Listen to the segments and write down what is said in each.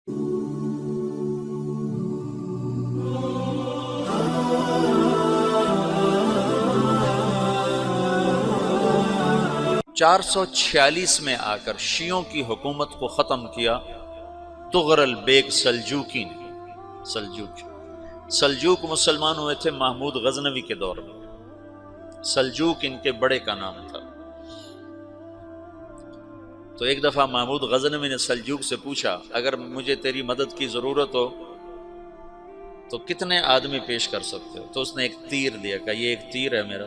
446 میں آ کر شیعوں کی حکومت کو ختم کیا تغرل بیگ سلجوکی نے۔ سلجوک مسلمان ہوئے تھے محمود غزنوی کے دور میں۔ سلجوک ان کے بڑے کا نام تھا۔ تو ایک دفعہ محمود غزنوی نے سلجوک سے پوچھا اگر مجھے تیری مدد کی ضرورت ہو تو کتنے آدمی پیش کر سکتے ہو؟ تو اس نے ایک تیر دیا، کہا یہ ایک تیر ہے میرا،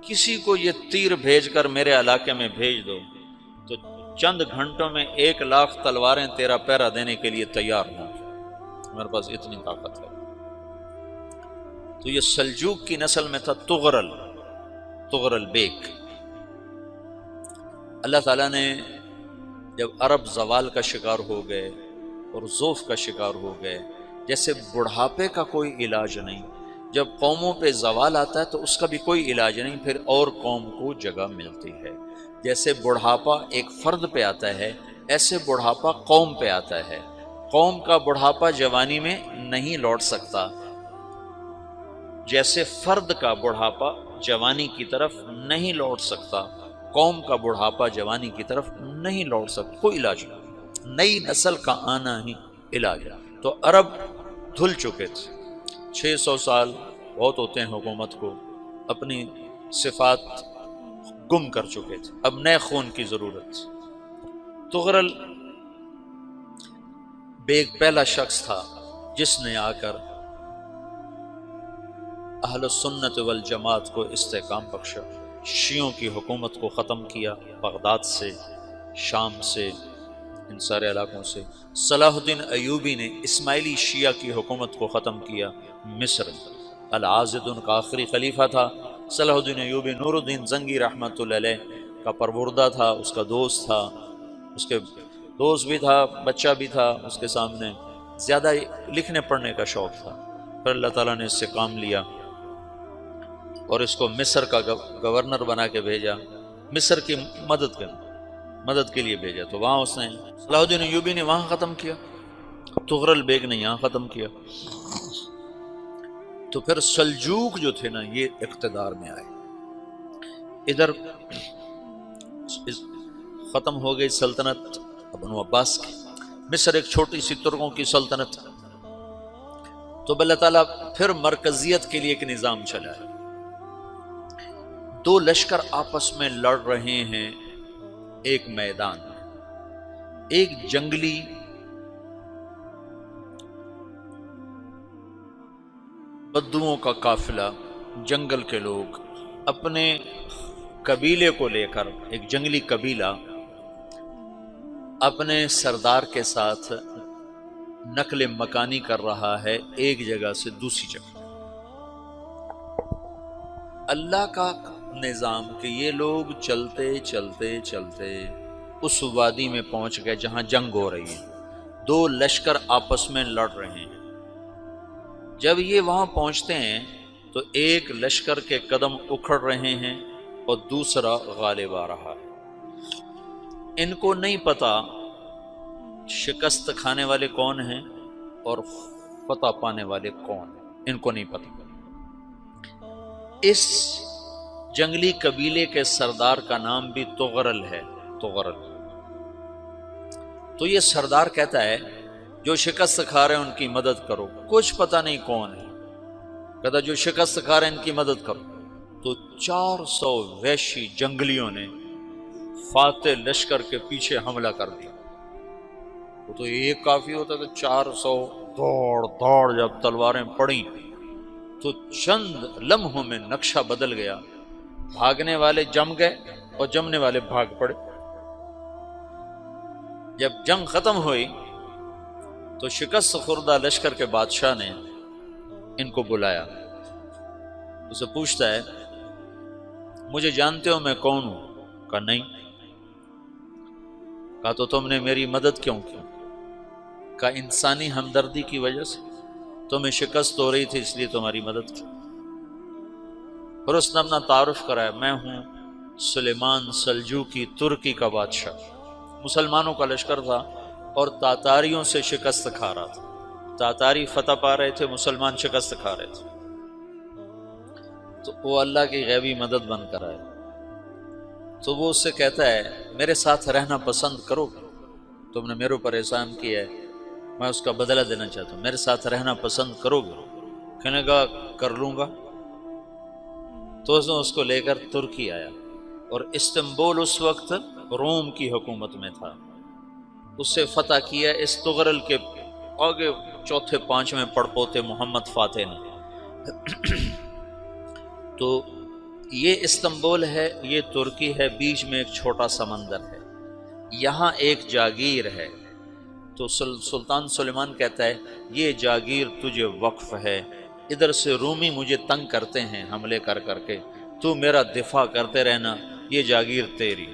کسی کو یہ تیر بھیج کر میرے علاقے میں بھیج دو تو چند گھنٹوں میں 1,00,000 تلواریں تیرا پہرا دینے کے لیے تیار ہوں، میرے پاس اتنی طاقت ہے۔ تو یہ سلجوک کی نسل میں تھا تغرل بیگ۔ اللہ تعالیٰ نے جب عرب زوال کا شکار ہو گئے اور ضعف کا شکار ہو گئے، جیسے بڑھاپے کا کوئی علاج نہیں، جب قوموں پہ زوال آتا ہے تو اس کا بھی کوئی علاج نہیں، پھر اور قوم کو جگہ ملتی ہے۔ جیسے بڑھاپا ایک فرد پہ آتا ہے، ایسے بڑھاپا قوم پہ آتا ہے۔ قوم کا بڑھاپا جوانی میں نہیں لوٹ سکتا، جیسے فرد کا بڑھاپا جوانی کی طرف نہیں لوٹ سکتا، قوم کا بڑھاپا جوانی کی طرف نہیں لوٹ سکتا، کوئی علاج نہیں، نئی نسل کا آنا ہی علاج ہے۔ تو عرب دھل چکے تھے، 600 سال بہت ہوتے ہیں حکومت کو، اپنی صفات گم کر چکے تھے، اب نئے خون کی ضرورت تھی۔ تغرل بیگ پہلا شخص تھا جس نے آ کر اہل سنت والجماعت کو استحکام بخشا، شیعوں کی حکومت کو ختم کیا، بغداد سے، شام سے، ان سارے علاقوں سے۔ صلاح الدین ایوبی نے اسماعیلی شیعہ کی حکومت کو ختم کیا، مصر میں۔ العاضد ان کا آخری خلیفہ تھا۔ صلاح الدین ایوبی نور الدین زنگی رحمۃ اللہ علیہ کا پروردہ تھا، اس کا دوست تھا، اس کے دوست بھی تھا، بچہ بھی تھا اس کے سامنے، زیادہ لکھنے پڑھنے کا شوق تھا۔ پھر اللہ تعالیٰ نے اس سے کام لیا اور اس کو مصر کا گورنر بنا کے بھیجا، مصر کی مدد کے لیے بھیجا۔ تو وہاں اس نے صلاح الدین ایوبی نے وہاں ختم کیا، تغرل بیگ نے یہاں ختم کیا۔ تو پھر سلجوک جو تھے نا یہ اقتدار میں آئے، ادھر ختم ہو گئی سلطنت بنو عباس کی، مصر ایک چھوٹی سی ترکوں کی سلطنت۔ تو اللہ تعالیٰ پھر مرکزیت کے لیے ایک نظام چلایا، دو لشکر آپس میں لڑ رہے ہیں ایک میدان میں، ایک جنگلی بدوؤں کا قافلہ، جنگل کے لوگ اپنے قبیلے کو لے کر، ایک جنگلی قبیلہ اپنے سردار کے ساتھ نقل مکانی کر رہا ہے ایک جگہ سے دوسری جگہ۔ اللہ کا نظام کہ یہ لوگ چلتے چلتے چلتے اس وادی میں پہنچ گئے جہاں جنگ ہو رہی ہے، دو لشکر آپس میں لڑ رہے ہیں۔ جب یہ وہاں پہنچتے ہیں تو ایک لشکر کے قدم اکھڑ رہے ہیں اور دوسرا غالب آ رہا ہے۔ ان کو نہیں پتا شکست کھانے والے کون ہیں اور فتح پانے والے کون ہیں، ان کو نہیں پتا۔ اس جنگلی قبیلے کے سردار کا نام بھی تغرل ہے، تغرل۔ تو یہ سردار کہتا ہے جو شکست کھا رہے ہیں ان کی مدد کرو، کچھ پتہ نہیں کون ہے، کہتا جو شکست کھا رہے ہیں ان کی مدد کرو۔ تو 400 وحشی جنگلیوں نے فاتح لشکر کے پیچھے حملہ کر دیا۔ وہ تو ایک کافی ہوتا تو 400 دوڑ جب تلواریں پڑیں تو چند لمحوں میں نقشہ بدل گیا، بھاگنے والے جم گئے اور جمنے والے بھاگ پڑے۔ جب جنگ ختم ہوئی تو شکست خوردہ لشکر کے بادشاہ نے ان کو بلایا، اسے پوچھتا ہے مجھے جانتے ہو میں کون ہوں؟ کہا نہیں۔ کہا تو تم نے میری مدد کیوں کی؟ کہا انسانی ہمدردی کی وجہ سے، تمہیں شکست ہو رہی تھی اس لیے تمہاری مدد کی۔ پھر اس نے اپنا تعارف کرایا، میں ہوں سلیمان سلجوکی ترکی کا بادشاہ۔ مسلمانوں کا لشکر تھا اور تاتاریوں سے شکست کھا رہا تھا. تاتاری فتح پا رہے تھے، مسلمان شکست کھا رہے تھے. تو وہ اللہ کی غیبی مدد بن کر آئے. تو وہ اس سے کہتا ہے میرے ساتھ رہنا پسند کرو گے؟ تم نے میرے اوپر احسان کیا ہے، میں اس کا بدلہ دینا چاہتا ہوں، میرے ساتھ رہنا پسند کرو گے؟ کہنے کا کر لوں گا. تو اس کو لے کر ترکی آیا، اور استنبول اس وقت روم کی حکومت میں تھا. اس سے فتح کیا اس تغرل کے آگے چوتھے پانچویں پڑپوتے محمد فاتح نے. تو یہ استنبول ہے، یہ ترکی ہے، بیچ میں ایک چھوٹا سمندر ہے، یہاں ایک جاگیر ہے. تو سلطان سلیمان کہتا ہے یہ جاگیر تجھے وقف ہے، ادھر سے رومی مجھے تنگ کرتے ہیں حملے کر کر کے، تو میرا دفاع کرتے رہنا، یہ جاگیر تیری.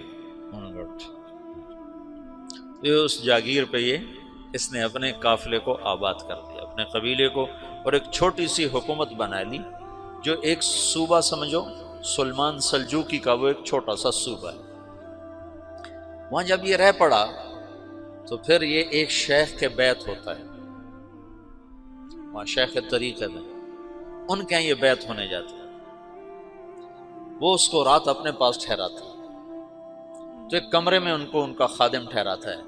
اس جاگیر پہ اس نے اپنے قافلے کو آباد کر دیا، اپنے قبیلے کو، اور ایک چھوٹی سی حکومت بنا لی، جو ایک صوبہ سمجھو سلمان سلجوقی کا، وہ ایک چھوٹا سا صوبہ ہے. وہاں جب یہ رہ پڑا تو پھر یہ ایک شیخ کے بیعت ہوتا ہے، وہاں شیخ طریقت ہے، ان کے یہ بیعت ہونے جاتا ہے. وہ اس کو رات اپنے پاس ٹھہراتا ہے، تو ایک کمرے میں ان کو ان کا خادم ٹھہراتا ہے.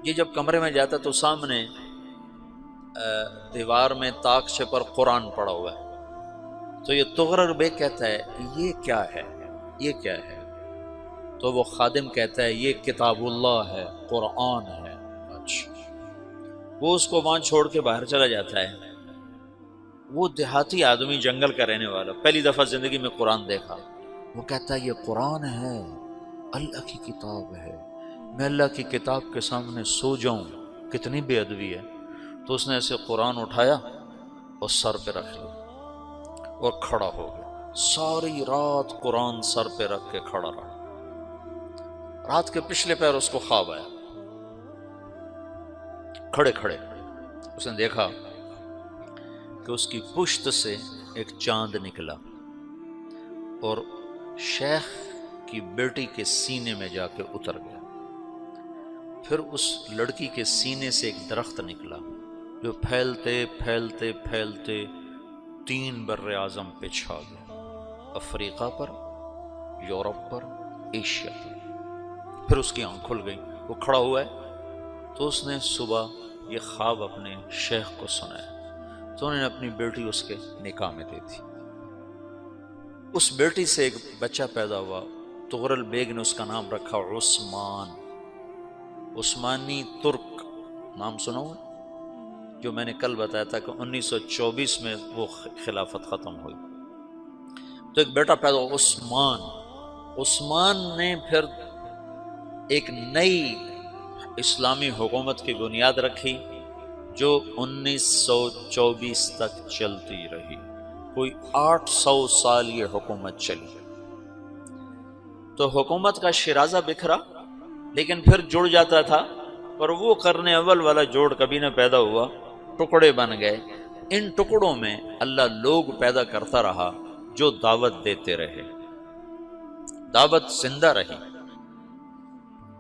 یہ جب کمرے میں جاتا ہے تو سامنے دیوار میں طاقچے پر قرآن پڑا ہوا ہے. تو یہ تغرل بیگ کہتا ہے یہ کیا ہے، یہ کیا ہے؟ تو وہ خادم کہتا ہے یہ کتاب اللہ ہے، قرآن ہے. اچھا. وہ اس کو وہاں چھوڑ کے باہر چلا جاتا ہے. وہ دیہاتی آدمی، جنگل کا رہنے والا، پہلی دفعہ زندگی میں قرآن دیکھا. وہ کہتا ہے یہ قرآن ہے، اللہ کی کتاب ہے، میں اللہ کی کتاب کے سامنے سو جاؤں، کتنی بے ادبی ہے. تو اس نے ایسے قرآن اٹھایا اور سر پہ رکھ لیا اور کھڑا ہو گیا. ساری رات قرآن سر پہ رکھ کے کھڑا رہا. رات کے پچھلے پہر اس کو خواب آیا، کھڑے کھڑے اس نے دیکھا کہ اس کی پشت سے ایک چاند نکلا اور شیخ کی بیٹی کے سینے میں جا کے اتر گیا. پھر اس لڑکی کے سینے سے ایک درخت نکلا جو پھیلتے پھیلتے پھیلتے 3 بر اعظم پہ چھا گیا، افریقہ پر، یورپ پر، ایشیا پر. پھر اس کی آنکھ کھل گئی، وہ کھڑا ہوا ہے. تو اس نے صبح یہ خواب اپنے شیخ کو سنایا، تو انہوں نے اپنی بیٹی اس کے نکاح میں دے دی. اس بیٹی سے ایک بچہ پیدا ہوا. تغرل بیگ نے اس کا نام رکھا عثمان. عثمانی ترک نام سنا ہوا، جو میں نے کل بتایا تھا کہ 1924 میں وہ خلافت ختم ہوئی. تو ایک بیٹا پیدا ہوا عثمان. عثمان نے پھر ایک نئی اسلامی حکومت کی بنیاد رکھی جو 1924 تک چلتی رہی. کوئی 800 سال یہ حکومت چلی. تو حکومت کا شیرازہ بکھرا لیکن پھر جڑ جاتا تھا، پر وہ قرن اول والا جوڑ کبھی نہ پیدا ہوا، ٹکڑے بن گئے. ان ٹکڑوں میں اللہ لوگ پیدا کرتا رہا جو دعوت دیتے رہے، دعوت زندہ رہی.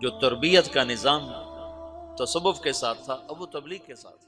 جو تربیت کا نظام تصوف کے ساتھ تھا اب وہ تبلیغ کے ساتھ.